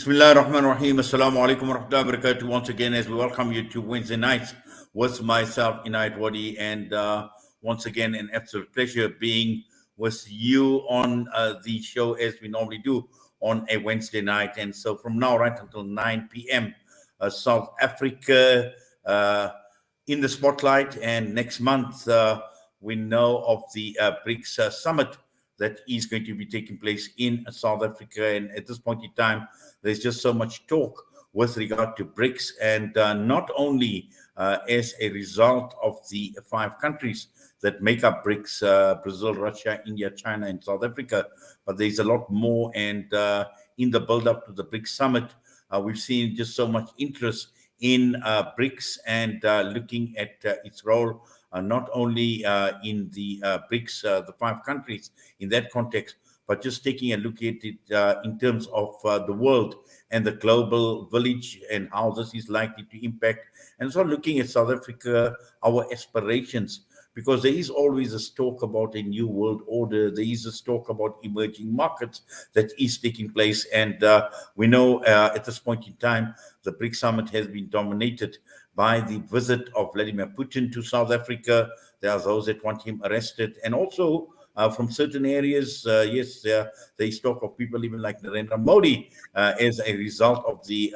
Bismillah ar-Rahman ar-Rahim. Assalamu alaikum wa rahmatullahi wa barakatuh. Once again, as we welcome you to Wednesday nights with myself, Inayat Wadi, and once again, an absolute pleasure being with you on the show as we normally do on a Wednesday night. And so from now right until 9 p.m., South Africa in the spotlight. And next month, we know of the BRICS summit that is going to be taking place in South Africa. And at this point in time, there's just so much talk with regard to BRICS, and not only as a result of the 5 countries that make up BRICS, Brazil, Russia, India, China, and South Africa, but there's a lot more. And in the build-up to the BRICS summit, we've seen just so much interest in BRICS and looking at its role, not only in the BRICS, the 5 countries in that context, but just taking a look at it in terms of the world and the global village and how this is likely to impact. And so looking at South Africa, our aspirations, because there is always a talk about a new world order. There is a talk about emerging markets that is taking place. And we know at this point in time, the BRICS summit has been dominated by the visit of Vladimir Putin to South Africa. There are those that want him arrested. And also from certain areas, yes, there is talk of people even like Narendra Modi as a result of the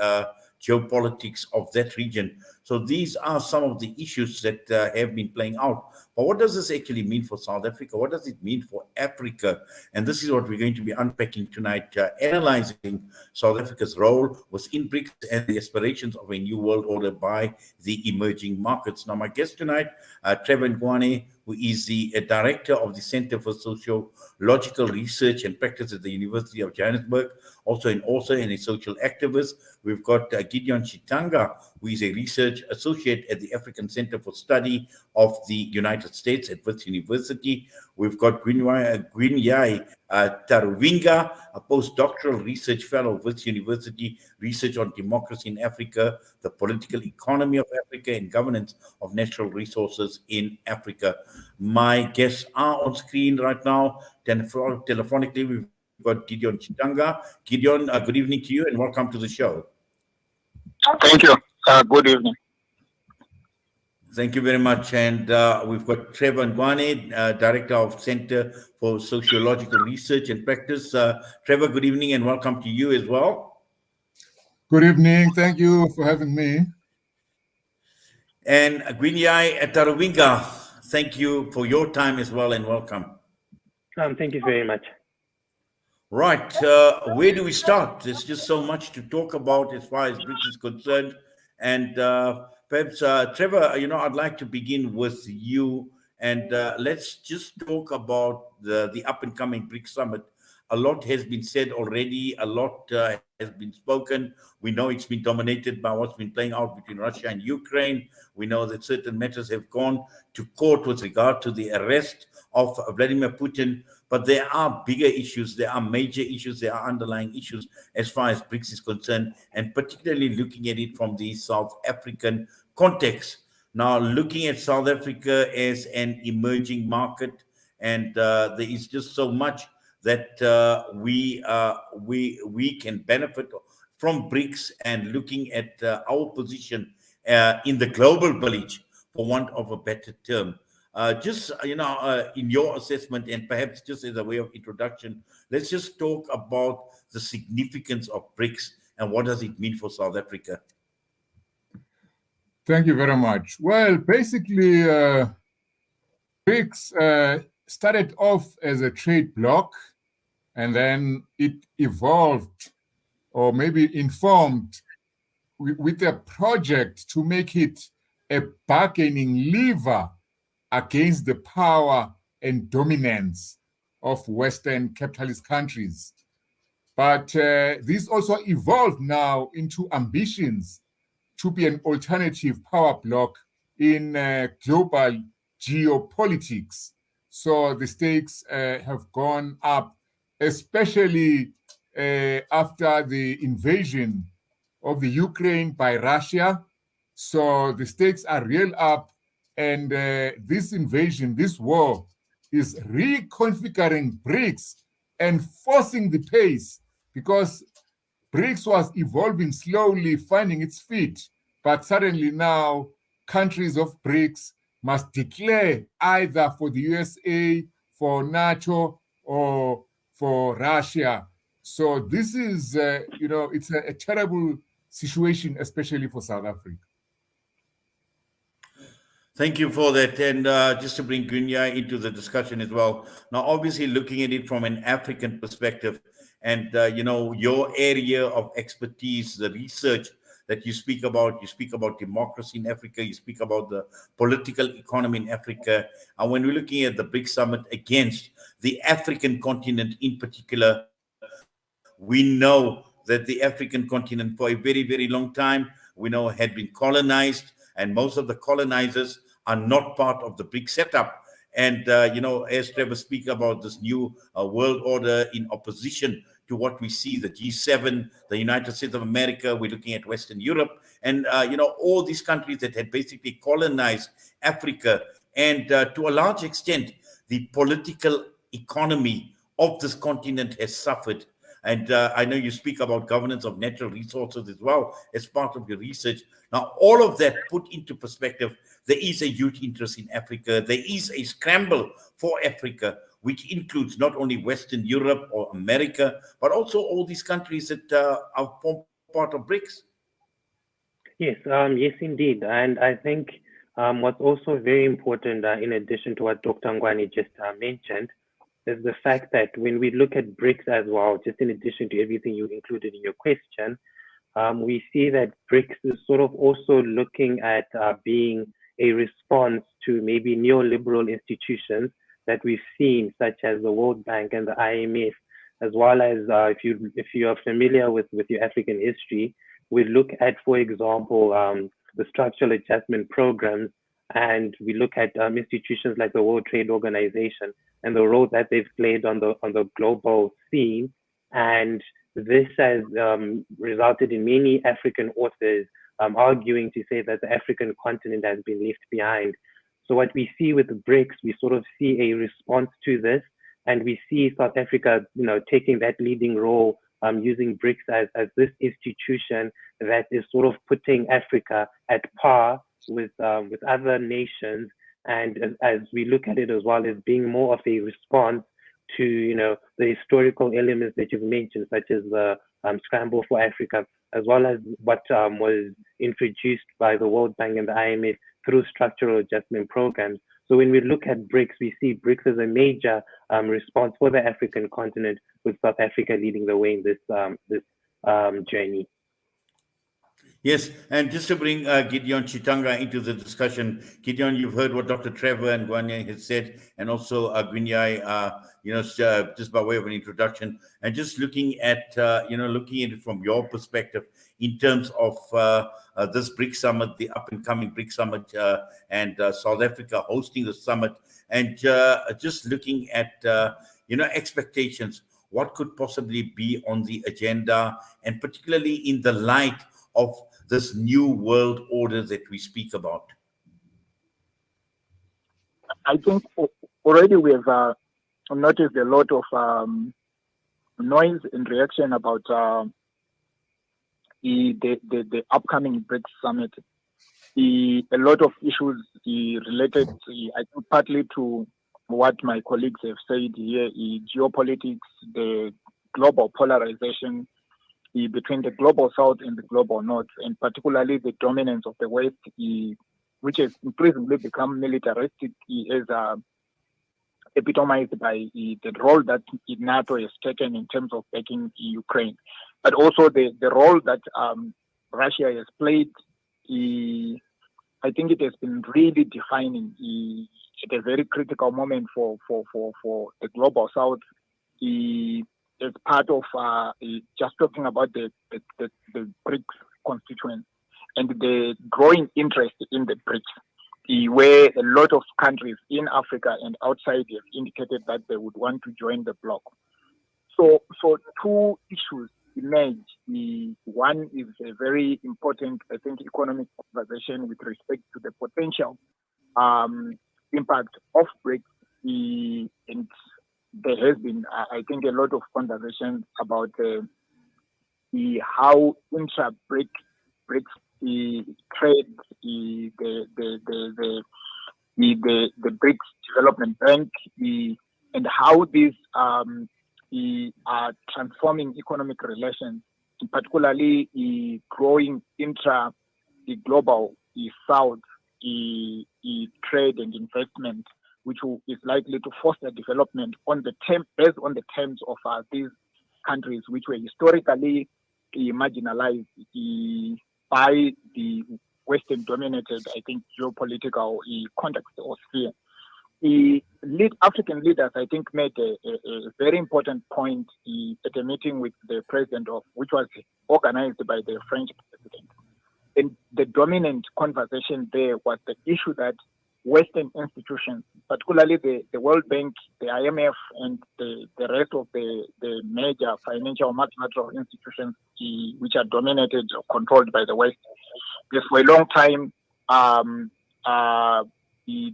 geopolitics of that region. So these are some of the issues that have been playing out. But what does this actually mean for South Africa? What does it mean for Africa? And this is what we're going to be unpacking tonight, analyzing South Africa's role within BRICS and the aspirations of a new world order by the emerging markets. Now, my guest tonight, Trevor Ngwane, who is the director of the Center for Sociological Research and Practice at the University of Johannesburg, also an author and a social activist. We've got Gideon Chitanga, who is a research associate at the African Center for Study of the United States at Wits University. We've got Gwinyai Taruvinga, a postdoctoral research fellow of Wits University, research on democracy in Africa, the political economy of Africa, and governance of natural resources in Africa. My guests are on screen right now. Telephonically, we've got Gideon Chitanga. Gideon, good evening to you and welcome to the show. Thank you. Good evening. Thank you very much. And we've got Trevor Ngwane, Director of Center for Sociological Research and Practice. Trevor, good evening and welcome to you as well. Good evening. Thank you for having me. And Gwinyai Taruvinga, thank you for your time as well and welcome. Thank you very much. Right. Where do we start? There's just so much to talk about as far as BRICS is concerned. And perhaps, Trevor, I'd like to begin with you. And let's just talk about the up-and-coming BRICS summit. A lot has been said already. A lot has been spoken. We know it's been dominated by what's been playing out between Russia and Ukraine. We know that certain matters have gone to court with regard to the arrest of Vladimir Putin. But there are bigger issues. There are major issues. There are underlying issues as far as BRICS is concerned, and particularly looking at it from the South African context. Now, looking at South Africa as an emerging market, and there is just so much that we can benefit from BRICS, and looking at our position in the global village, for want of a better term. In your assessment, and perhaps just as a way of introduction, let's just talk about the significance of BRICS and what does it mean for South Africa. Thank you very much. Well, basically, BRICS started off as a trade bloc, and then it evolved, or maybe informed, with a project to make it a bargaining lever against the power and dominance of Western capitalist countries. But this also evolved now into ambitions to be an alternative power bloc in global geopolitics. So the stakes have gone up, especially after the invasion of the Ukraine by Russia. So the stakes are real up, and this invasion, this war, is reconfiguring BRICS and forcing the pace, because BRICS was evolving slowly, finding its feet, but suddenly now countries of BRICS must declare either for the USA, for NATO, or for Russia. So this is, it's a terrible situation, especially for South Africa. Thank you for that. And just to bring Gwinyai into the discussion as well. Now, obviously, looking at it from an African perspective, and your area of expertise, the research that you speak about democracy in Africa, you speak about the political economy in Africa. And when we're looking at the BRICS summit against the African continent in particular, we know that the African continent for a very, very long time, we know had been colonized, and most of the colonizers are not part of the BRICS setup. And, as Trevor speaks about this new world order in opposition to what we see, the G7, the United States of America, we're looking at Western Europe, and, all these countries that had basically colonized Africa. And to a large extent, the political economy of this continent has suffered. And I know you speak about governance of natural resources as well as part of your research. Now, all of that put into perspective, there is a huge interest in Africa. There is a scramble for Africa, which includes not only Western Europe or America, but also all these countries that are form part of BRICS. Yes, yes, indeed. And I think what's also very important, in addition to what Dr. Ngwane just mentioned, is the fact that when we look at BRICS as well, just in addition to everything you included in your question, we see that BRICS is sort of also looking at being a response to maybe neoliberal institutions that we've seen, such as the World Bank and the IMF, as well as if you are familiar with your African history, we look at, for example, the structural adjustment programs, and we look at institutions like the World Trade Organization and the role that they've played on the global scene. And this has resulted in many African authors arguing to say that the African continent has been left behind. So what we see with the BRICS, we sort of see a response to this, and we see South Africa, taking that leading role, using BRICS as this institution that is sort of putting Africa at par with other nations. And as we look at it as well as being more of a response to, the historical elements that you've mentioned, such as the scramble for Africa, as well as what was introduced by the World Bank and the IMF through structural adjustment programs. So when we look at BRICS, we see BRICS as a major response for the African continent, with South Africa leading the way in this journey. Yes, and just to bring Gideon Chitanga into the discussion, Gideon, you've heard what Dr. Trevor and Ngwane has said, and also Gwinyai, just by way of an introduction, and just looking at it from your perspective in terms of this BRICS summit, the up and coming BRICS summit, and South Africa hosting the summit, and just looking at expectations, what could possibly be on the agenda, and particularly in the light of this new world order that we speak about? I think already we have noticed a lot of noise and reaction about the upcoming BRICS summit. A lot of issues related, I think, partly to what my colleagues have said here, geopolitics, the global polarization between the global south and the global north, and particularly the dominance of the West, which has increasingly become militaristic, is epitomized by the role that NATO has taken in terms of backing Ukraine, but also the role that Russia has played. I think it has been really defining at a very critical moment for the global south. As part of just talking about the BRICS constituents and the growing interest in the BRICS, where a lot of countries in Africa and outside have indicated that they would want to join the bloc. So two issues emerge. One is a very important, I think, economic conversation with respect to the potential impact of BRICS, and there has been, I think, a lot of conversation about the how intra-BRICS trade, the BRICS Development Bank, and how these are transforming economic relations, particularly growing the global South trade and investment, which is likely to foster development based on the terms of these countries, which were historically marginalized by the Western-dominated, I think, geopolitical context or sphere. African leaders, I think, made a very important point at a meeting with the president which was organized by the French president. And the dominant conversation there was the issue that Western institutions, particularly the World Bank, the IMF, and the rest of the major financial multilateral institutions, which are dominated or controlled by the West, just for a long time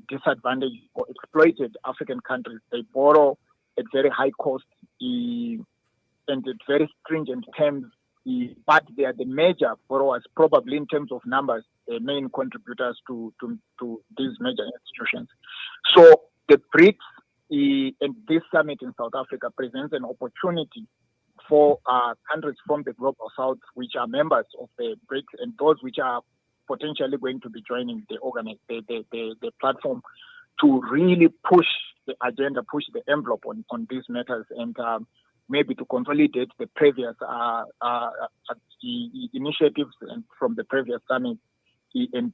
disadvantaged or exploited African countries. They borrow at very high cost and at very stringent terms, but they are the major borrowers, probably in terms of numbers, the main contributors to these major institutions. So the BRICS and this summit in South Africa presents an opportunity for countries from the global South, which are members of the BRICS, and those which are potentially going to be joining the platform, to really push the agenda, push the envelope on these matters, and maybe to consolidate the previous initiatives and from the previous summit, and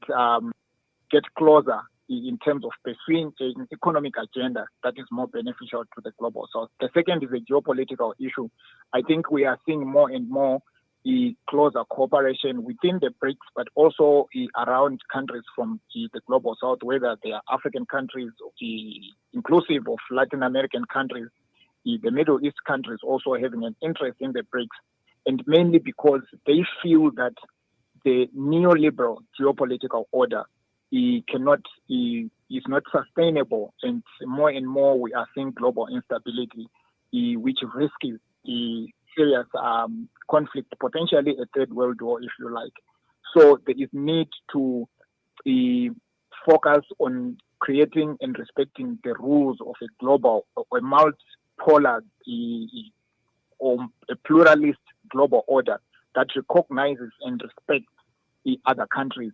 get closer in terms of pursuing an economic agenda that is more beneficial to the global South. The second is a geopolitical issue. I think we are seeing more and more closer cooperation within the BRICS, but also around countries from the global South, whether they are African countries, inclusive of Latin American countries, the Middle East countries also having an interest in the BRICS, and mainly because they feel that the neoliberal geopolitical order is not sustainable, and more we are seeing global instability, which risks serious conflict, potentially a third world war, if you like. So there is need to focus on creating and respecting the rules of a global, a multipolar or a pluralist global order that recognizes and respects the other countries.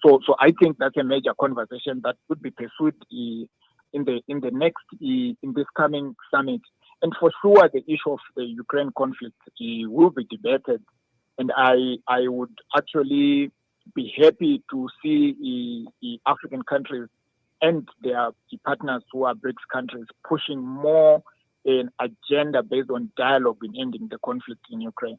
So I think that's a major conversation that would be pursued in this coming summit. And for sure, the issue of the Ukraine conflict will be debated. And I would actually be happy to see African countries and their partners who are BRICS countries pushing more an agenda based on dialogue in ending the conflict in Ukraine.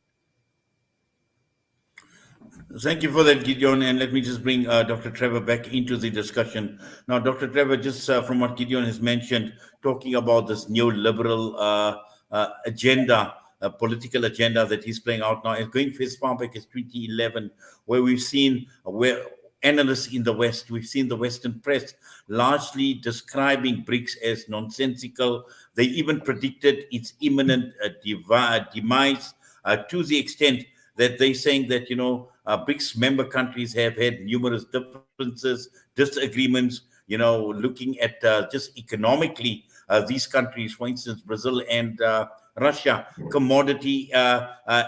Thank you for that, Gideon. And let me just bring Dr. Trevor back into the discussion. Now, Dr. Trevor, just from what Gideon has mentioned, talking about this neoliberal agenda, political agenda that he's playing out now, and going for as far back as 2011, where we've seen analysts in the West, we've seen the Western press largely describing BRICS as nonsensical. They even predicted its imminent demise to the extent that they're saying that, BRICS member countries have had numerous differences, disagreements, looking at just economically, these countries, for instance, Brazil and Russia, commodity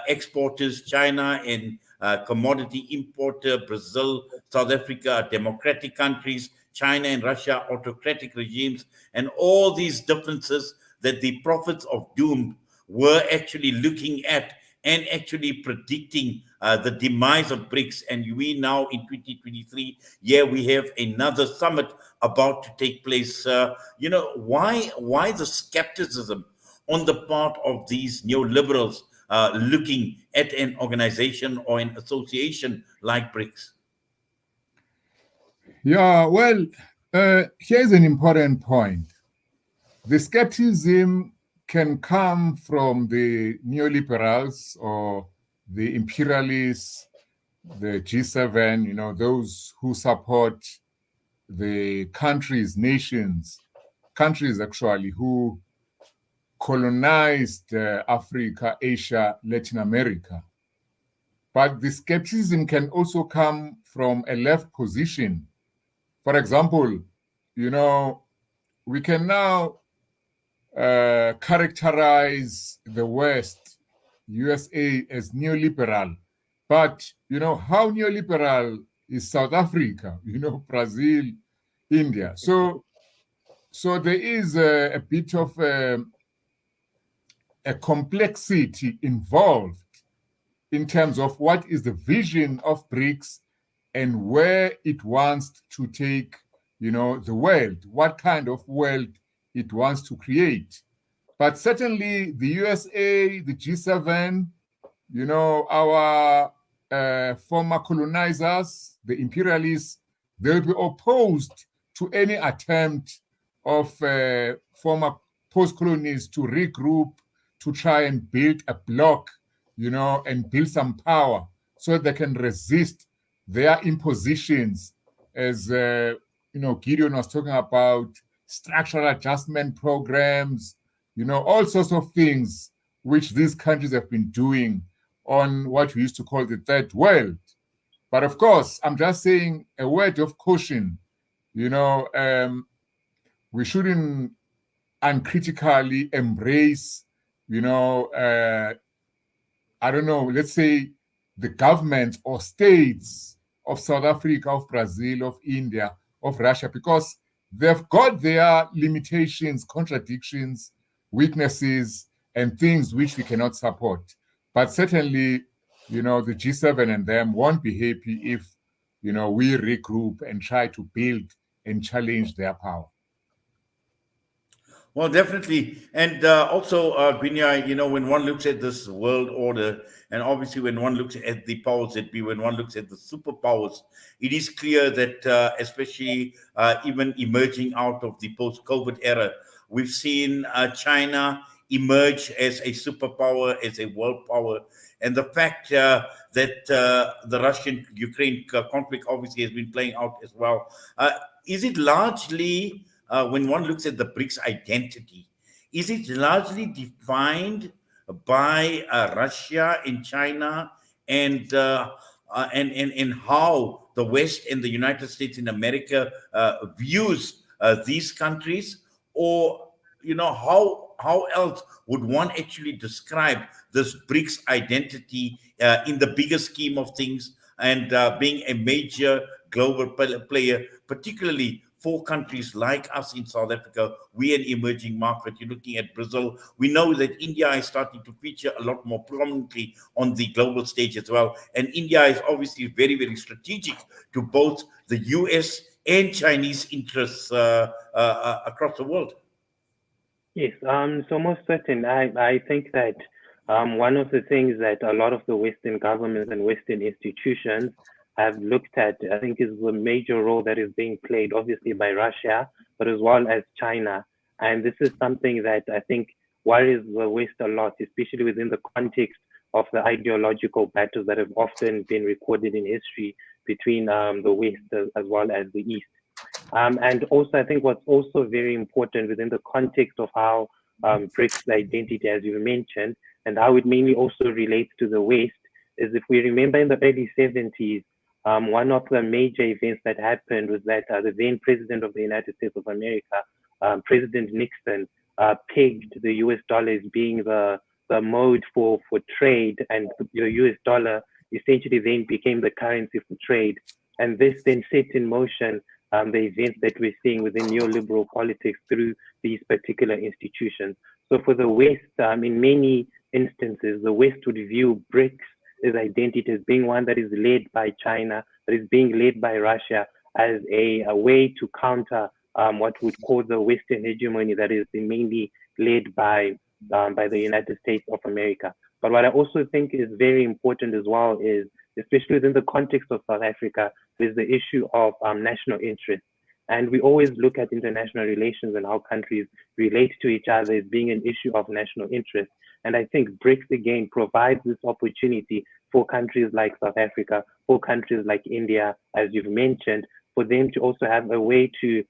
exporters, China, and commodity importer, Brazil, South Africa, democratic countries, China and Russia, autocratic regimes, and all these differences that the prophets of doom were actually looking at and actually predicting the demise of BRICS. And we now in 2023, we have another summit about to take place. Why the skepticism on the part of these neoliberals looking at an organization or an association like BRICS? Yeah, well, here's an important point. The skepticism can come from the neoliberals or the imperialists, the G7, those who support the countries actually, who colonized Africa, Asia, Latin America. But the skepticism can also come from a left position. For example, we can now characterize the West, USA, as neoliberal. But, how neoliberal is South Africa, Brazil, India? So there is a bit of a complexity involved in terms of what is the vision of BRICS and where it wants to take, the world, what kind of world it wants to create. But certainly the USA, the G7, our former colonizers, the imperialists, they'll be opposed to any attempt of former post-colonies to regroup, to try and build a bloc, and build some power so they can resist their impositions, as Gideon was talking about, structural adjustment programs, all sorts of things which these countries have been doing on what we used to call the third world. But of course, I'm just saying a word of caution. We shouldn't uncritically embrace, let's say the governments or states of South Africa, of Brazil, of India, of Russia, because they've got their limitations, contradictions, weaknesses, and things which we cannot support. But certainly, the G7 and them won't be happy if, we regroup and try to build and challenge their power. Well, definitely. And also, Gwinyai, when one looks at this world order, and obviously when one looks at the powers that be, when one looks at the superpowers, it is clear that especially even emerging out of the post-COVID era, we've seen China emerge as a superpower, as a world power. And the fact that the Russian-Ukraine conflict obviously has been playing out as well. Is it largely... when one looks at the BRICS identity, is it largely defined by Russia and China and how the West and the United States in America views these countries, or how else would one actually describe this BRICS identity in the bigger scheme of things, and being a major global player, particularly for countries like us in South Africa? We're an emerging market. You're looking at Brazil. We know that India is starting to feature a lot more prominently on the global stage as well. And India is obviously very, very strategic to both the US and Chinese interests across the world. Yes, so most certain. I think that one of the things that a lot of the Western governments and Western institutions have looked at, I think, is the major role that is being played, obviously, by Russia, but as well as China. And this is something that I think worries the West a lot, especially within the context of the ideological battles that have often been recorded in history between the West as well as the East. And also, I think what's also very important within the context of how BRICS identity, as you mentioned, and how it mainly also relates to the West, is if we remember in the early 70s, one of the major events that happened was that the then President of the United States of America, President Nixon, pegged the US dollar as being the mode for trade, and the US dollar essentially then became the currency for trade. And this then set in motion the events that we're seeing within neoliberal politics through these particular institutions. So for the West, in many instances, the West would view BRICS as identity as being one that is led by China, that is being led by Russia, as a way to counter what would call the Western hegemony that is mainly led by the United States of America. But what I also think is very important as well is, especially within the context of South Africa, is the issue of national interest. And we always look at international relations and how countries relate to each other as being an issue of national interest. And I think BRICS, again, provides this opportunity for countries like South Africa, for countries like India, as you've mentioned, for them to also have a way to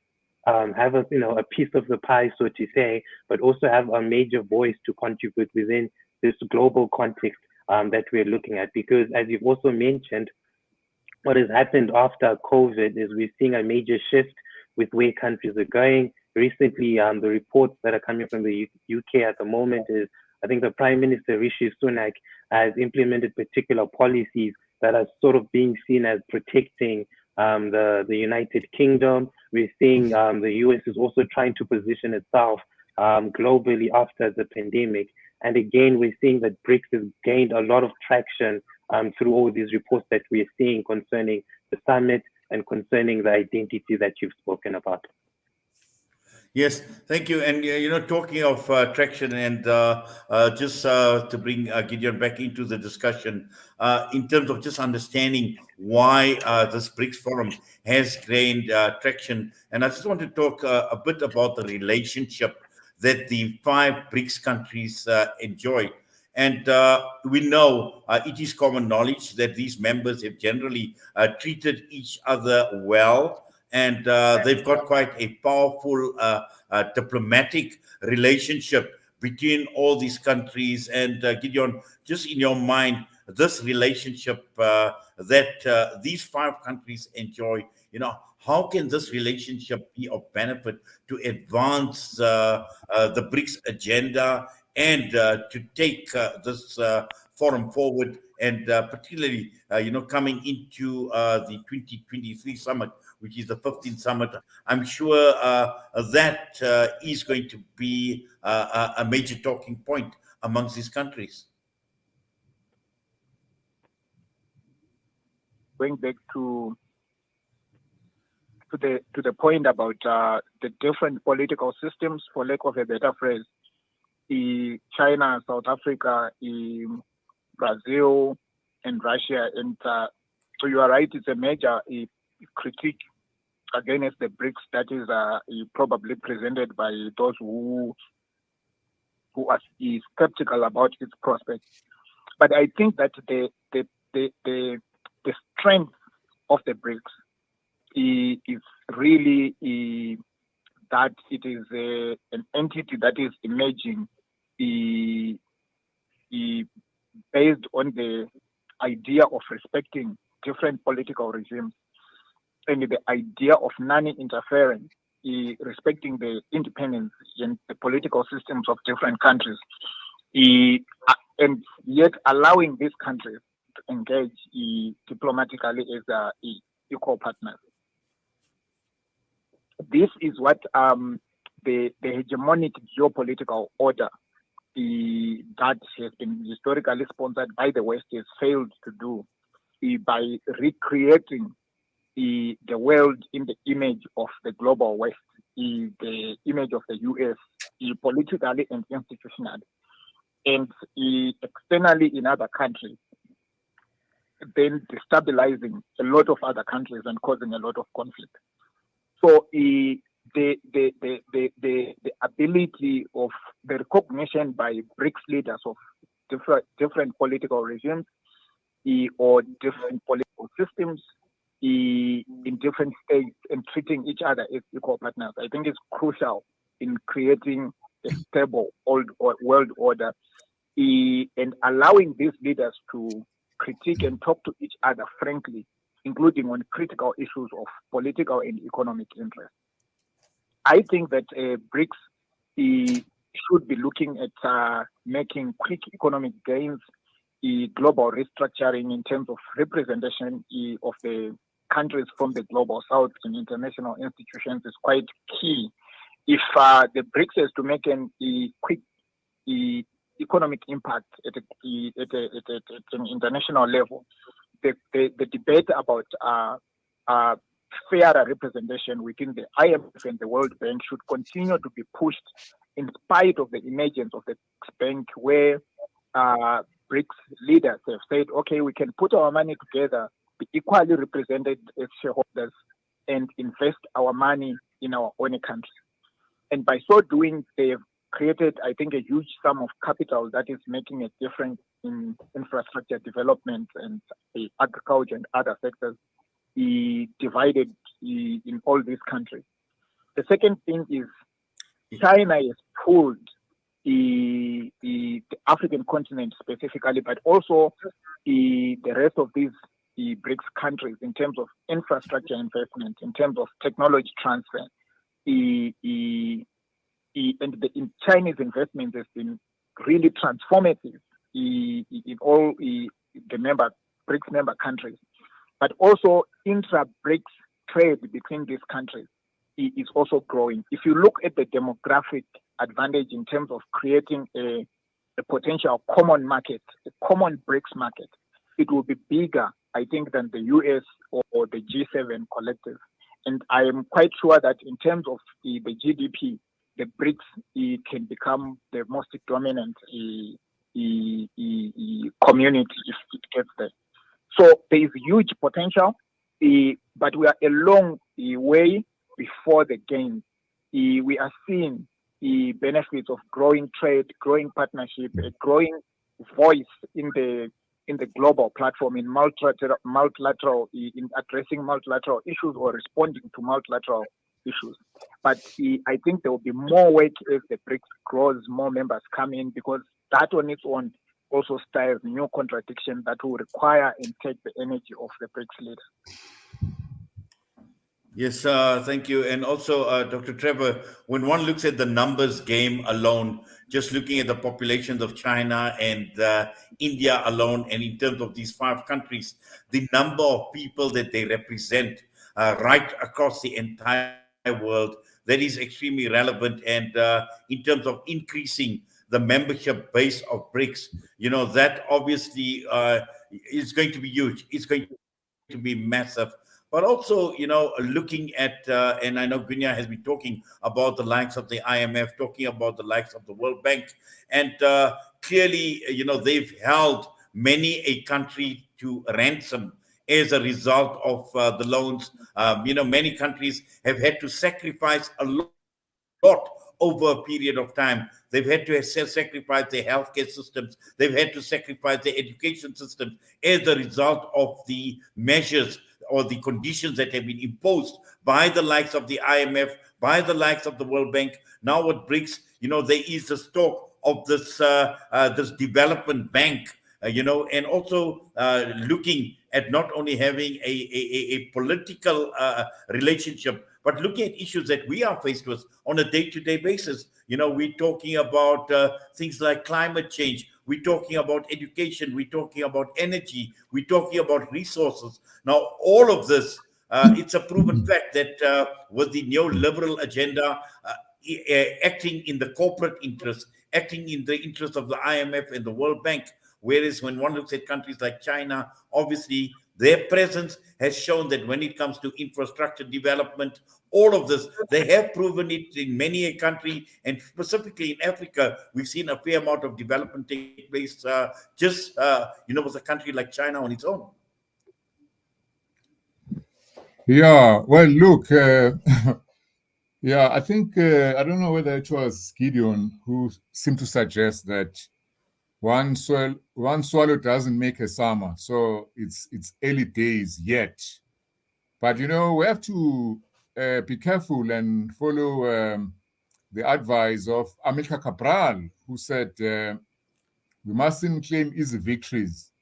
have a piece of the pie, so to say, but also have a major voice to contribute within this global context that we're looking at. Because as you've also mentioned, what has happened after COVID is we're seeing a major shift with where countries are going. Recently, the reports that are coming from the UK at the moment is, I think the Prime Minister, Rishi Sunak, has implemented particular policies that are sort of being seen as protecting the United Kingdom. We're seeing the US is also trying to position itself globally after the pandemic. And again, we're seeing that BRICS has gained a lot of traction through all these reports that we're seeing concerning the summit and concerning the identity that you've spoken about. Yes, thank you. And talking of traction, and just to bring Gideon back into the discussion, in terms of just understanding why this BRICS forum has gained traction, and I just want to talk a bit about the relationship that the 5 BRICS countries enjoy. And we know it is common knowledge that these members have generally treated each other well. And they've got quite a powerful diplomatic relationship between all these countries. And Gideon, just in your mind, this relationship that these 5 countries enjoy, how can this relationship be of benefit to advance the BRICS agenda and to take this forum forward, and particularly, coming into the 2023 summit, which is the 15th summit? I'm sure that is going to be a major talking point amongst these countries. Going back to the point about the different political systems, for lack of a better phrase, China, South Africa, Brazil, and Russia. And so you are right, it's a major critique against the BRICS that is probably presented by those who are skeptical about its prospects. But I think that the strength of the BRICS is really that it is an entity that is emerging based on the idea of respecting different political regimes and the idea of non-interference, respecting the independence and the political systems of different countries, and yet allowing these countries to engage diplomatically as equal partners. This is what the hegemonic geopolitical order that has been historically sponsored by the West has failed to do by recreating the world in the image of the global West, the image of the US, politically and institutionally, and externally in other countries, then destabilizing a lot of other countries and causing a lot of conflict. So the ability of the recognition by BRICS leaders of different political regimes or different political systems in different states and treating each other as equal partners, I think is crucial in creating a stable world order and allowing these leaders to critique and talk to each other frankly, including on critical issues of political and economic interest. I think that BRICS should be looking at making quick economic gains, global restructuring in terms of representation of the countries from the global south in international institutions is quite key. If the BRICS is to make a quick economic impact at an international level, the debate about fairer representation within the IMF and the World Bank should continue to be pushed in spite of the emergence of the bank, where BRICS leaders have said, okay, we can put our money together, be equally represented as shareholders, and invest our money in our own country. And by so doing, they've created, I think, a huge sum of capital that is making a difference in infrastructure development and agriculture and other sectors divided in all these countries. The second thing is China has pulled the African continent specifically, but also the rest of these BRICS countries in terms of infrastructure investment, in terms of technology transfer. And the Chinese investment has been really transformative in all the BRICS member countries. But also intra-BRICS trade between these countries is also growing. If you look at the demographic advantage in terms of creating a potential common market, a common BRICS market, it will be bigger, I think, than the US or the G7 collective. And I am quite sure that in terms of the GDP, the BRICS can become the most dominant community if it gets there. So there is huge potential, but we are a long way before the game. We are seeing the benefits of growing trade, growing partnership, a growing voice in the global platform, in multilateral, in addressing multilateral issues or responding to multilateral issues. But I think there will be more work as the BRICS grows, more members come in, because that on its own also stirs new contradiction that will require and take the energy of the BRICS leaders. Yes, thank you. And also, Dr. Trevor, when one looks at the numbers game alone, just looking at the populations of China and India alone, and in terms of these 5 countries, the number of people that they represent right across the entire world, that is extremely relevant. And in terms of increasing the membership base of BRICS, that obviously is going to be huge. It's going to be massive. But also, looking at, and I know Gwinyai has been talking about the likes of the IMF, talking about the likes of the World Bank, and clearly, they've held many a country to ransom as a result of the loans. Many countries have had to sacrifice a lot over a period of time. They've had to sacrifice their healthcare systems. They've had to sacrifice their education systems as a result of the measures or the conditions that have been imposed by the likes of the IMF, by the likes of the World Bank. Now with BRICS, there is this talk of this development bank, and also looking at not only having a political relationship, but looking at issues that we are faced with on a day-to-day basis. We're talking about things like climate change. We're talking about education. We're talking about energy. We're talking about resources. Now, all of this, it's a proven fact that with the neoliberal agenda, acting in the corporate interest, acting in the interest of the IMF and the World Bank, whereas when one looks at countries like China, obviously their presence has shown that when it comes to infrastructure development, all of this, they have proven it in many a country, and specifically in Africa, we've seen a fair amount of development take place with a country like China on its own. Yeah, well, look, I think, I don't know whether it was Gideon who seemed to suggest that one swallow doesn't make a summer. So it's early days yet. But, we have to be careful and follow the advice of Amilcar Cabral, who said we mustn't claim easy victories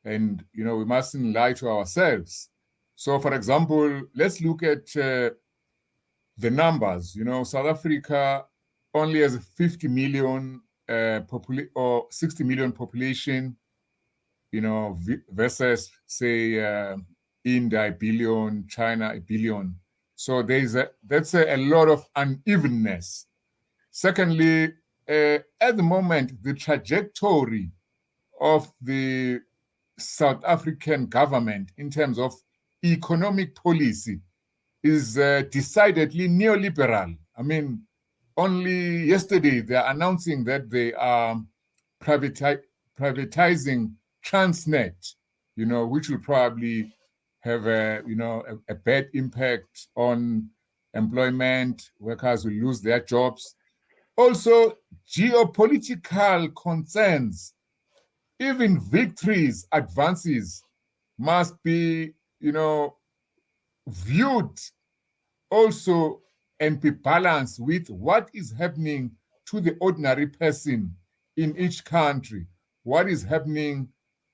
and, we mustn't lie to ourselves. So, for example, let's look at the numbers. South Africa only has a 50 million or 60 million population, versus, say, India, 1 billion, China, 1 billion. So that's a lot of unevenness. Secondly, at the moment, the trajectory of the South African government in terms of economic policy is decidedly neoliberal. I mean, only yesterday they're announcing that they are privatizing Transnet, which will probably have a bad impact on employment. Workers will lose their jobs. Also, geopolitical concerns. Even victories, advances must be, viewed also and be balanced with what is happening to the ordinary person in each country, what is happening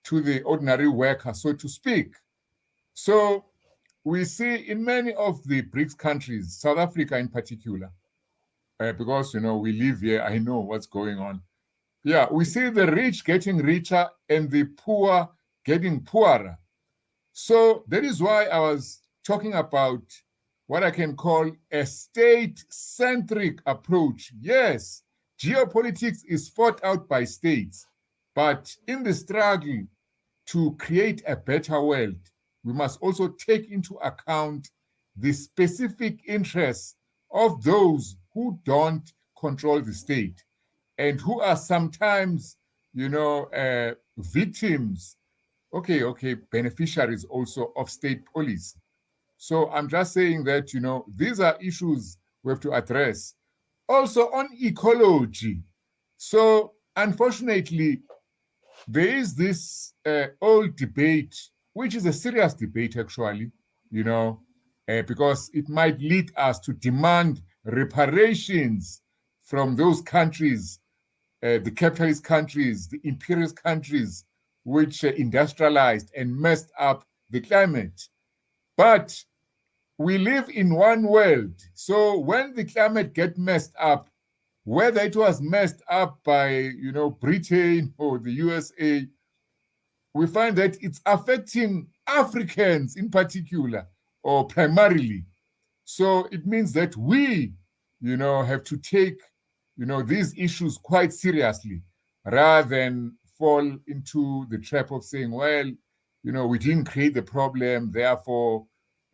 to the ordinary worker, so to speak. So we see in many of the BRICS countries, South Africa in particular, because, we live here, I know what's going on. Yeah, we see the rich getting richer and the poor getting poorer. So that is why I was talking about what I can call a state-centric approach. Yes, geopolitics is fought out by states, but in the struggle to create a better world, we must also take into account the specific interests of those who don't control the state and who are sometimes, victims, beneficiaries also of state policy. So I'm just saying that, these are issues we have to address. Also on ecology. So unfortunately, there is this old debate, which is a serious debate actually, because it might lead us to demand reparations from those countries, the capitalist countries, the imperialist countries, which industrialized and messed up the climate. But we live in one world. So when the climate gets messed up, whether it was messed up by, Britain or the USA, we find that it's affecting Africans in particular, or primarily. So it means that we, have to take, these issues quite seriously, rather than fall into the trap of saying, well, we didn't create the problem, therefore,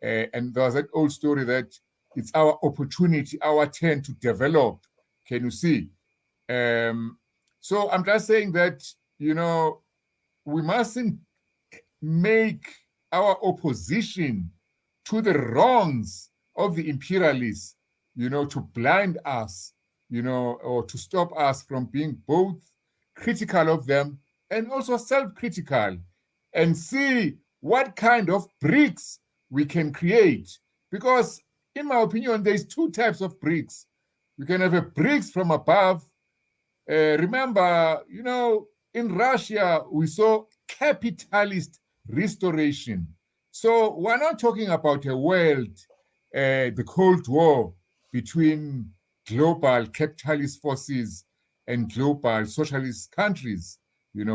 and there's that old story that it's our opportunity, our turn to develop. Can you see? So I'm just saying that, we mustn't make our opposition to the wrongs of the imperialists, to blind us, or to stop us from being both critical of them and also self-critical, and see what kind of BRICS we can create. Because in my opinion, there's two types of BRICS. We can have a BRICS from above. Remember, in Russia, we saw capitalist restoration. So we're not talking about a world, the Cold War between global capitalist forces and global socialist countries,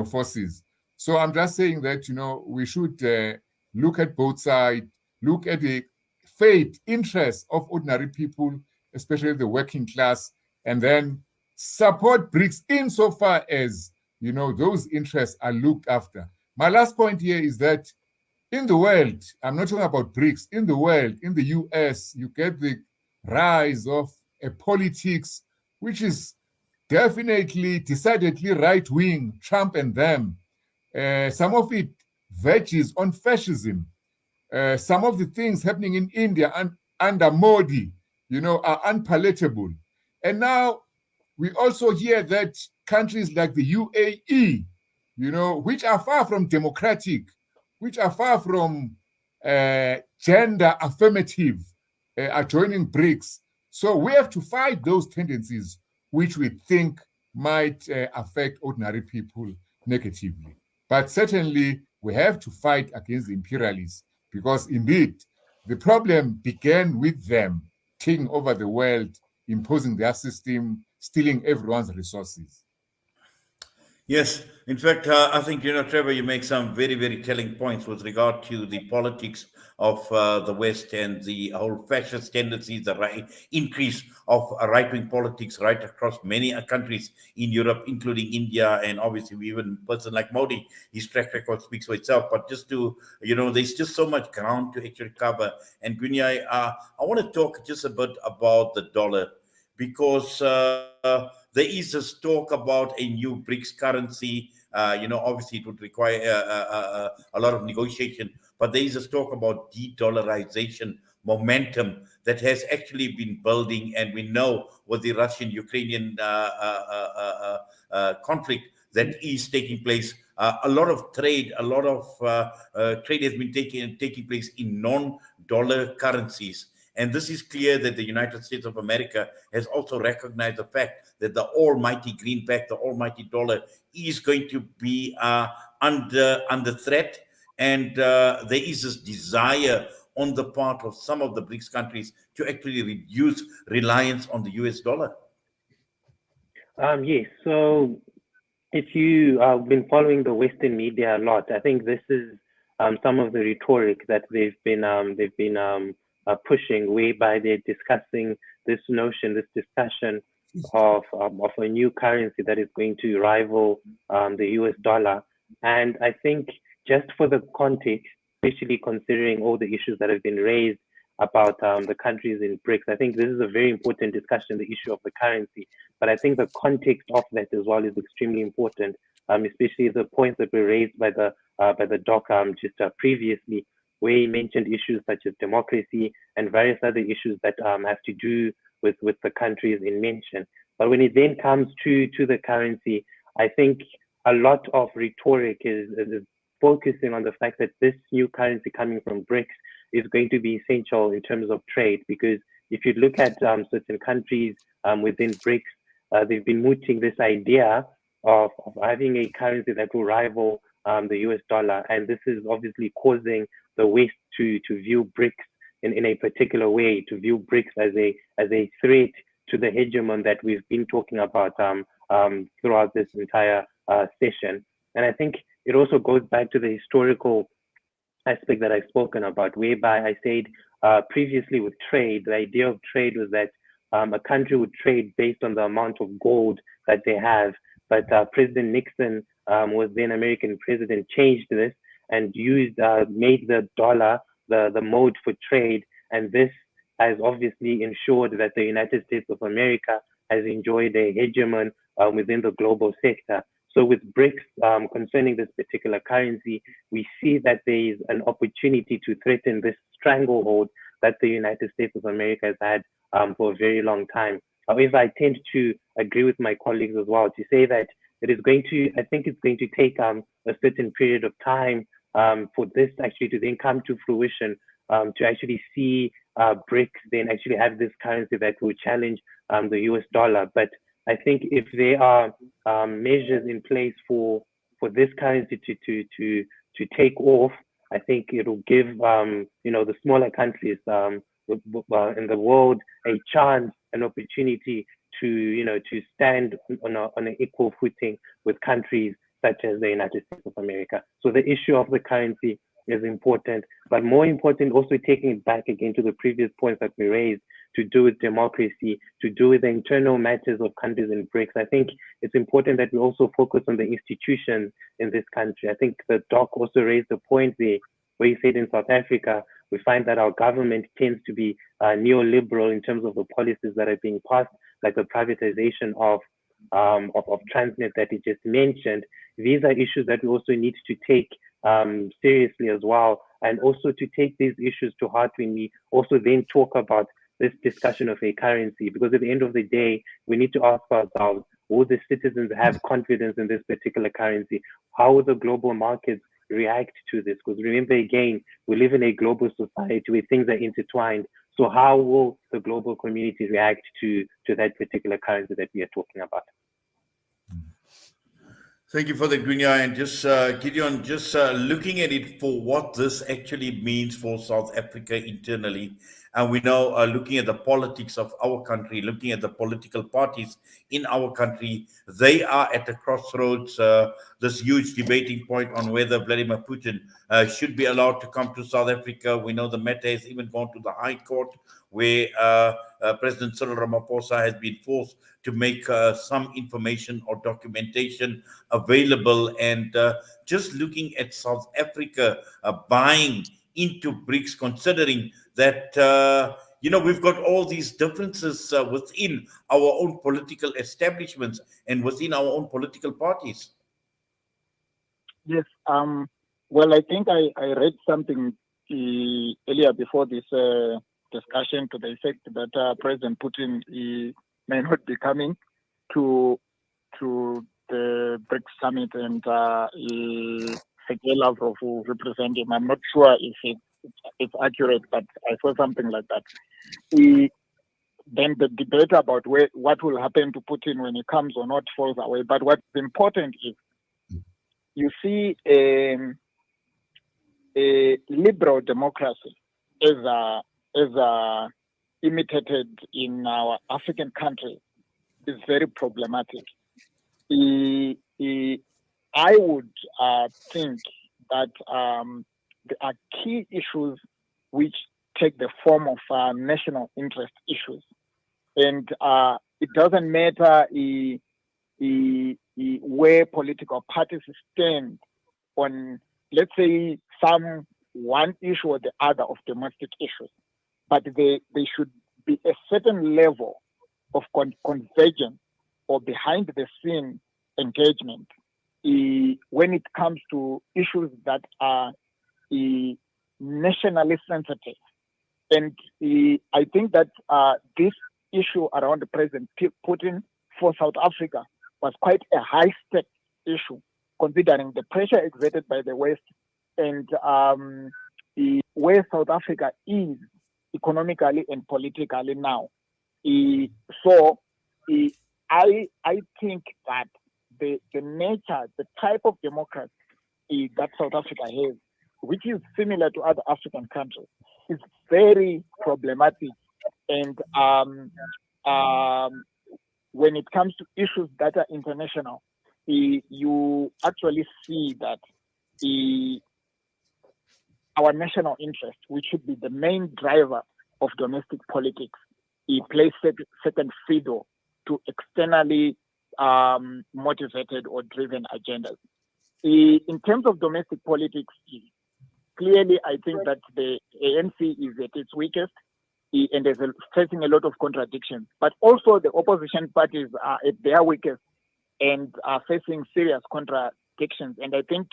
forces. So I'm just saying that, we should look at both sides, look at the fate, interests of ordinary people, especially the working class, and then support BRICS insofar as, those interests are looked after. My last point here is that in the world, I'm not talking about BRICS, in the world, in the US, you get the rise of a politics which is definitely, decidedly right-wing, Trump and them. Some of it verges on fascism. Some of the things happening in India under Modi, are unpalatable. And now we also hear that countries like the UAE, which are far from democratic, which are far from gender affirmative, are joining BRICS. So we have to fight those tendencies which we think might affect ordinary people negatively. But certainly we have to fight against the imperialists, because indeed the problem began with them taking over the world, imposing their system, stealing everyone's resources. Yes, in fact, I think, Trevor, you make some very, very telling points with regard to the politics of the West and the whole fascist tendencies, the increase of right-wing politics right across many countries in Europe, including India, and obviously even a person like Modi, his track record speaks for itself. But just to, there's just so much ground to actually cover. And Gwinyai, I want to talk just a bit about the dollar, because there is this talk about a new BRICS currency. Obviously it would require a lot of negotiation, but there is this talk about de-dollarization momentum that has actually been building. And we know with the Russian-Ukrainian conflict that is taking place, a lot of trade has been taking place in non-dollar currencies. And this is clear that the United States of America has also recognized the fact that the almighty greenback, the almighty dollar, is going to be under threat. And there is this desire on the part of some of the BRICS countries to actually reduce reliance on the US dollar. Yes. So if you have been following the Western media a lot, I think this is some of the rhetoric that they've been pushing, whereby they're discussing this notion, this discussion of a new currency that is going to rival the US dollar. And I think just for the context, especially considering all the issues that have been raised about the countries in BRICS, I think this is a very important discussion, the issue of the currency. But I think the context of that as well is extremely important, especially the points that were raised by the doc just previously, where he mentioned issues such as democracy and various other issues that have to do with the countries in mention. But when it then comes to the currency, I think a lot of rhetoric is focusing on the fact that this new currency coming from BRICS is going to be essential in terms of trade, because if you look at certain countries within BRICS, they've been mooting this idea of having a currency that will rival the US dollar. And this is obviously causing the West to view BRICS in a particular way, to view BRICS as a threat to the hegemon that we've been talking about throughout this entire session. And I think it also goes back to the historical aspect that I've spoken about, whereby I said previously with trade, the idea of trade was that a country would trade based on the amount of gold that they have. But President Nixon was then American president, changed this and made the dollar the mode for trade. And this has obviously ensured that the United States of America has enjoyed a hegemon within the global sector. So with BRICS, concerning this particular currency, we see that there is an opportunity to threaten this stranglehold that the United States of America has had for a very long time. However, I tend to agree with my colleagues as well to say that I think it's going to take a certain period of time for this actually to then come to fruition, to actually see BRICS then actually have this currency that will challenge the US dollar. But I think if there are measures in place for this currency to take off, I think it will give the smaller countries in the world a chance, an opportunity to stand on an equal footing with countries such as the United States of America. So the issue of the currency is important, but more important, also taking it back again to the previous points that we raised, to do with democracy, to do with the internal matters of countries in BRICS. I think it's important that we also focus on the institutions in this country. I think the doc also raised the point there, where he said in South Africa, we find that our government tends to be neoliberal in terms of the policies that are being passed, like the privatization of Transnet that he just mentioned. These are issues that we also need to take seriously as well, and also to take these issues to heart when we also then talk about this discussion of a currency, because at the end of the day, we need to ask ourselves, will the citizens have confidence in this particular currency? How will the global markets react to this? Because remember, again, we live in a global society where things are intertwined. So how will the global community react to that particular currency that we are talking about? Thank you for the Gwinyai, and just Gideon, just looking at it for what this actually means for South Africa internally. And we know, looking at the politics of our country, looking at the political parties in our country, they are at a crossroads, this huge debating point on whether Vladimir Putin should be allowed to come to South Africa. We know the matter has even gone to the High Court, where President Cyril Ramaphosa has been forced to make some information or documentation available. And just looking at South Africa buying into BRICS, considering that, we've got all these differences within our own political establishments and within our own political parties. Yes. Well, I think I read something earlier before this discussion to the effect that President Putin may not be coming to the BRICS summit, and Sergei Lavrov will represent him. I'm not sure if it's accurate, but I saw something like that. Then the debate about what will happen to Putin when he comes or not falls away. But what's important is you see a liberal democracy as imitated in our African countries is very problematic. I would think that there are key issues which take the form of national interest issues. And it doesn't matter where political parties stand on, let's say, one issue or the other of domestic issues. But they should be a certain level of convergence or behind the scene engagement when it comes to issues that are nationally sensitive. And I think that this issue around President Putin for South Africa was quite a high-stake issue, considering the pressure exerted by the West and where South Africa is economically and politically now. So I think that the nature, the type of democracy that South Africa has, which is similar to other African countries, is very problematic. And when it comes to issues that are international, you actually see that our national interest, which should be the main driver of domestic politics, plays second fiddle to externally motivated or driven agendas. In terms of domestic politics, clearly I think that the ANC is at its weakest and is facing a lot of contradictions. But also the opposition parties are at their weakest and are facing serious contradictions. And I think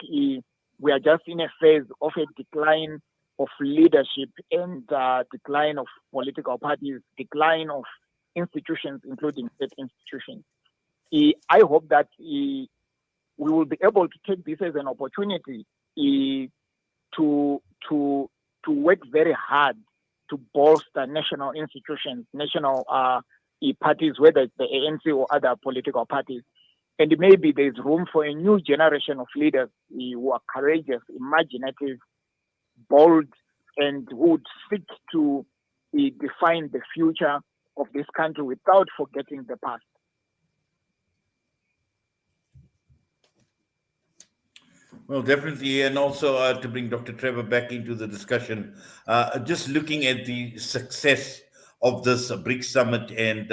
we are just in a phase of a decline of leadership and decline of political parties, decline of institutions, including state institutions. I hope that we will be able to take this as an opportunity to work very hard to bolster national institutions, national parties, whether it's the ANC or other political parties. And maybe there's room for a new generation of leaders who are courageous, imaginative, bold, and who would seek to define the future of this country without forgetting the past. Well, definitely. And also to bring Dr. Trevor back into the discussion, just looking at the success of this BRICS summit and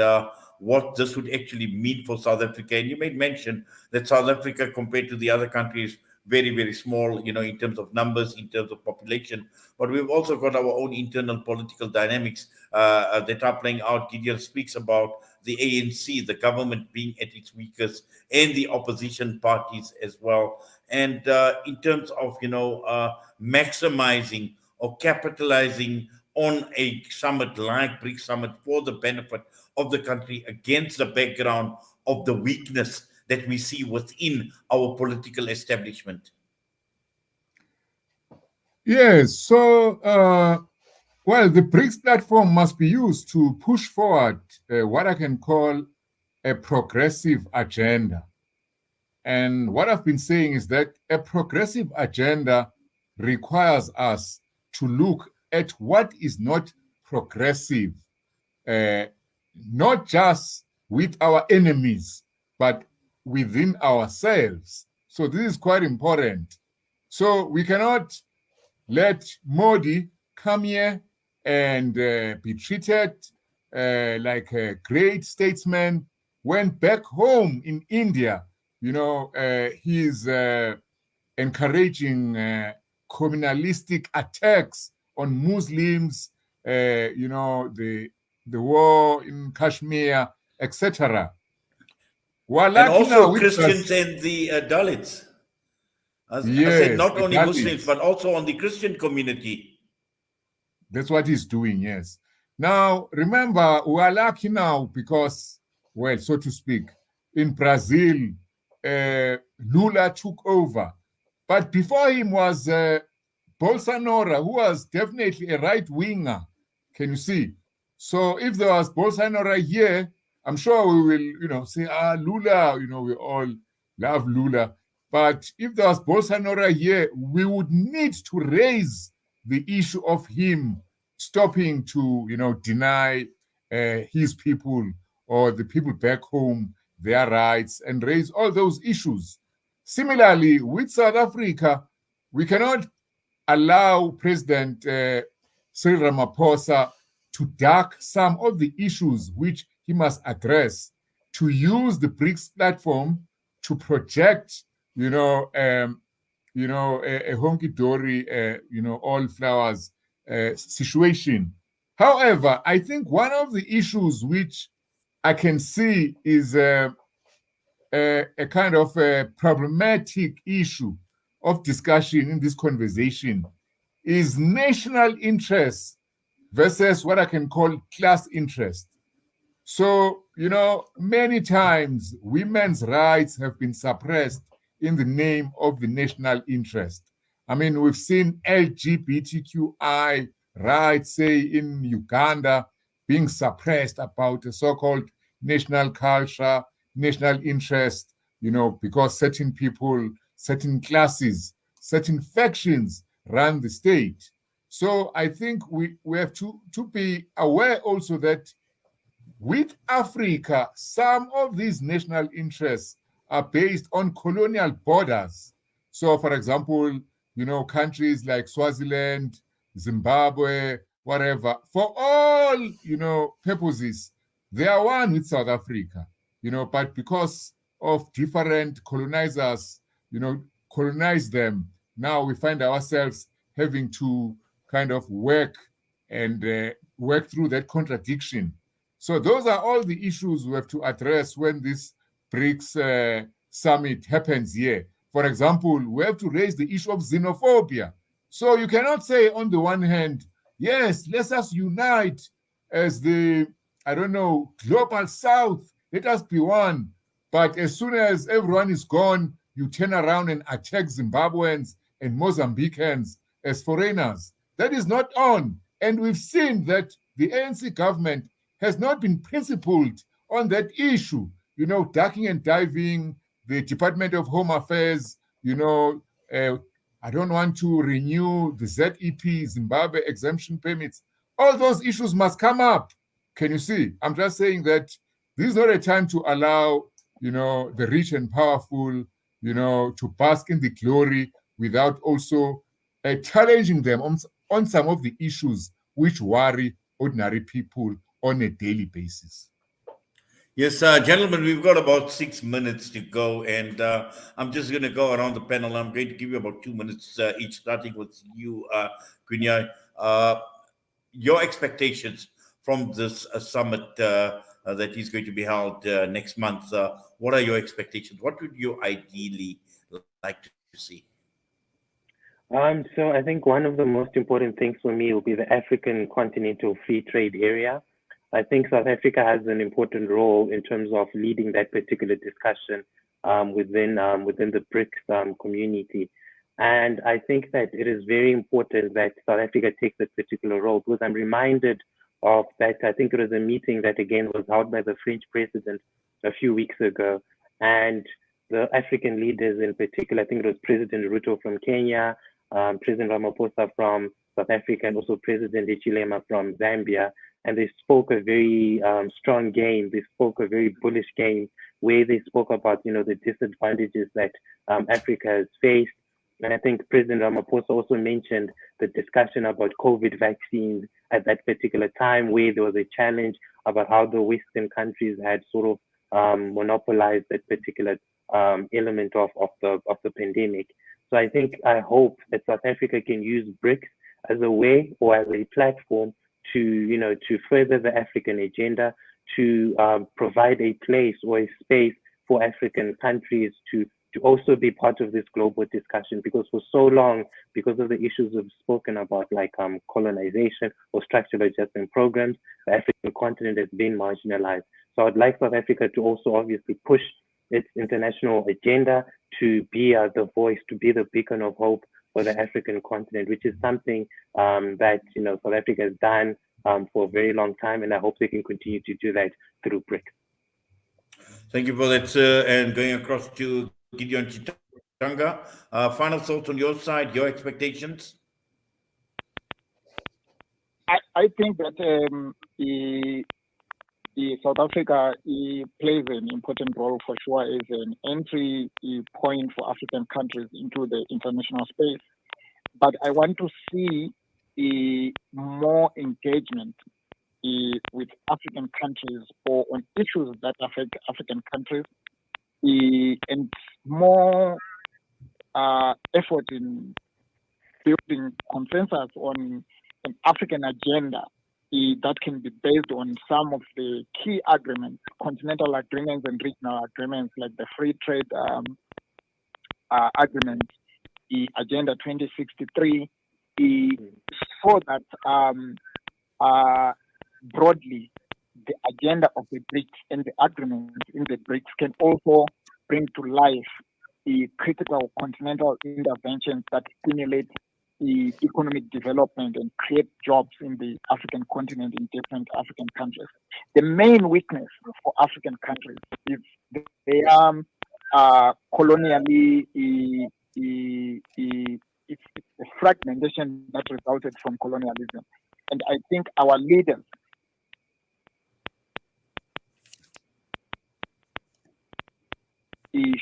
what this would actually mean for South Africa. And you made mention that South Africa, compared to the other countries, very, very small, in terms of numbers, in terms of population. But we've also got our own internal political dynamics that are playing out. Gideon speaks about the ANC, the government being at its weakest, and the opposition parties as well. And in terms of, maximizing or capitalizing on a summit like BRICS Summit for the benefit of the country against the background of the weakness that we see within our political establishment. Yes, so, well, the BRICS platform must be used to push forward what I can call a progressive agenda. And what I've been saying is that a progressive agenda requires us to look at what is not progressive, not just with our enemies, but within ourselves. So this is quite important. So we cannot let Modi come here and be treated like a great statesman when back home in India, he's encouraging communalistic attacks on Muslims, the war in Kashmir, etc. And also Christians and the Dalits. I said not only Muslims, but also on the Christian community. That's what he's doing, yes. Now, remember, we are lucky now because, well, so to speak, in Brazil, Lula took over. But before him was Bolsonaro, who was definitely a right winger. Can you see? So if there was Bolsonaro here, I'm sure we will, say, Lula, we all love Lula. But if there was Bolsonaro here, we would need to raise the issue of him stopping to, deny his people or the people back home their rights and raise all those issues. Similarly, with South Africa, we cannot allow President Cyril Ramaphosa to duck some of the issues which he must address, to use the BRICS platform to project, a honky-dory, all flowers situation. However, I think one of the issues which I can see is a kind of a problematic issue of discussion in this conversation is national interest versus what I can call class interest. So, many times women's rights have been suppressed in the name of the national interest. I mean, we've seen LGBTQI rights, say, in Uganda being suppressed about a so-called national culture, national interest, because certain people, certain classes, certain factions run the state. So I think we have to be aware also that with Africa, some of these national interests are based on colonial borders. So, for example, countries like Swaziland, Zimbabwe, whatever, for all, purposes, they are one with South Africa, but because of different colonizers, colonize them, now we find ourselves having to kind of work through that contradiction. So those are all the issues we have to address when this BRICS summit happens here. For example, we have to raise the issue of xenophobia. So you cannot say on the one hand, yes, let us unite as the, global South, let us be one. But as soon as everyone is gone, you turn around and attack Zimbabweans and Mozambicans as foreigners. That is not on. And we've seen that the ANC government has not been principled on that issue, ducking and diving, the Department of Home Affairs, I don't want to renew the ZEP, Zimbabwe exemption permits. All those issues must come up. Can you see? I'm just saying that this is not a time to allow, the rich and powerful, to bask in the glory without also challenging them on some of the issues which worry ordinary people on a daily basis. Yes, gentlemen, we've got about 6 minutes to go, and I'm just going to go around the panel. I'm going to give you about 2 minutes each, starting with you, Gwinyai. Your expectations from this summit that is going to be held next month. What are your expectations? What would you ideally like to see? So I think one of the most important things for me will be the African Continental Free Trade Area. I think South Africa has an important role in terms of leading that particular discussion within the BRICS community. And I think that it is very important that South Africa takes that particular role, because I'm reminded of that. I think it was a meeting that again was held by the French president a few weeks ago. And the African leaders in particular, I think it was President Ruto from Kenya, President Ramaphosa from South Africa, and also President Hichilema from Zambia. And they spoke a very strong game. They spoke a very bullish game where they spoke about, the disadvantages that Africa has faced. And I think President Ramaphosa also mentioned the discussion about COVID vaccines at that particular time, where there was a challenge about how the Western countries had sort of monopolized that particular element of the pandemic. So I hope that South Africa can use BRICS as a way or as a platform to further the African agenda, to provide a place or a space for African countries to also be part of this global discussion, because for so long, because of the issues we've spoken about, like colonization or structural adjustment programs, the African continent has been marginalized. So I'd like South Africa to also obviously push its international agenda to be the voice, to be the beacon of hope for the African continent, which is something that South Africa has done for a very long time, and I hope they can continue to do that through BRICS. Thank you for that, sir. And going across to Gideon Chitanga, final thoughts on your side, your expectations? I think that South Africa plays an important role for sure as an entry point for African countries into the international space. But I want to see more engagement with African countries or on issues that affect African countries, and more effort in building consensus on an African agenda that can be based on some of the key agreements, continental agreements and regional agreements, like the free trade agreement, the Agenda 2063, so that broadly the agenda of the BRICS and the agreements in the BRICS can also bring to life the critical continental interventions that stimulate the economic development and create jobs in the African continent in different African countries. The main weakness for African countries is they are colonially, it's a fragmentation that resulted from colonialism. And I think our leaders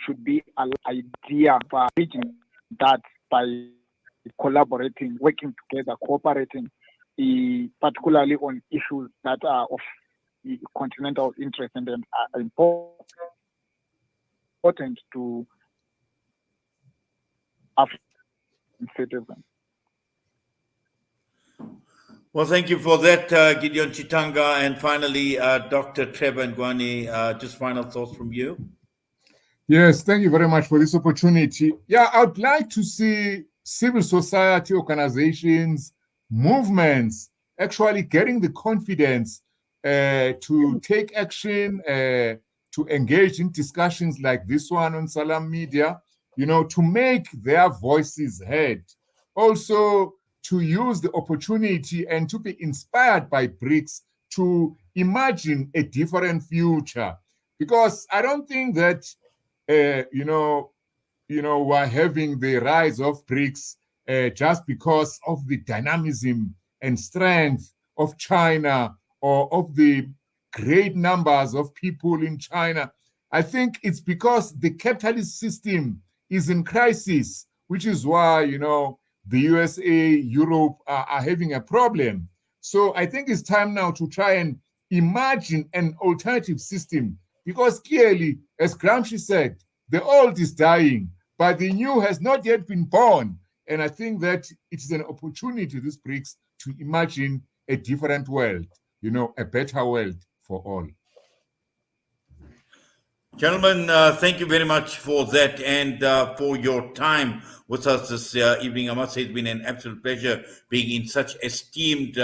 should be an idea for bridging that by collaborating, working together, cooperating, particularly on issues that are of continental interest and are important to African citizens. Well, thank you for that, Gideon Chitanga. And finally, Dr. Trevor Ngwane, just final thoughts from you. Yes, thank you very much for this opportunity. Yeah, I'd like to see civil society organizations, movements, actually getting the confidence to take action, to engage in discussions like this one on Salam Media, to make their voices heard. Also, to use the opportunity and to be inspired by BRICS to imagine a different future. Because I don't think that, we're having the rise of BRICS just because of the dynamism and strength of China or of the great numbers of people in China. I think it's because the capitalist system is in crisis, which is why, the USA, Europe are having a problem. So I think it's time now to try and imagine an alternative system, because clearly, as Gramsci said, the old is dying, but the new has not yet been born. And I think that it is an opportunity, this BRICS, to imagine a different world, a better world for all. Gentlemen, thank you very much for that and for your time with us this evening. I must say it's been an absolute pleasure being in such esteemed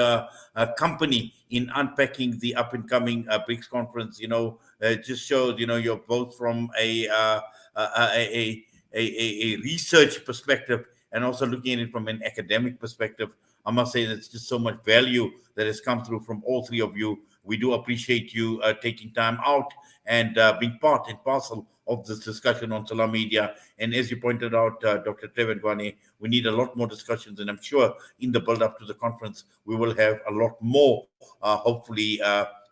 company in unpacking the up-and-coming BRICS conference. It just shows, you're both from a research perspective and also looking at it from an academic perspective. I must say there's just so much value that has come through from all three of you. We do appreciate you taking time out and being part and parcel of this discussion on Salam Media. And as you pointed out, Dr. Trevor Ngwane, we need a lot more discussions. And I'm sure in the build-up to the conference, we will have a lot more, hopefully,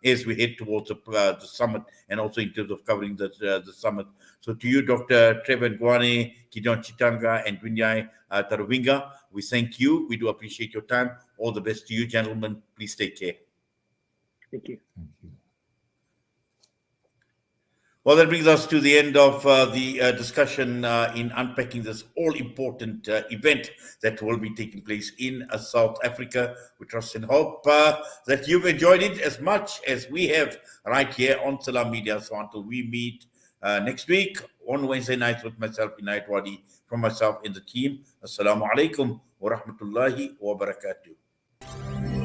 as we head towards the summit and also in terms of covering the summit. So to you, Dr. Trevor Ngwane, Gideon Chitanga, and Gwinyai Taruvinga, we thank you. We do appreciate your time. All the best to you, gentlemen. Please take care. Thank you. Thank you. Well, that brings us to the end of the discussion in unpacking this all-important event that will be taking place in South Africa. We trust and hope that you've enjoyed it as much as we have right here on Salam Media. So until we meet next week on Wednesday nights with myself, Inayat Wadi, from myself and the team, Assalamu alaikum wa rahmatullahi wa barakatuh.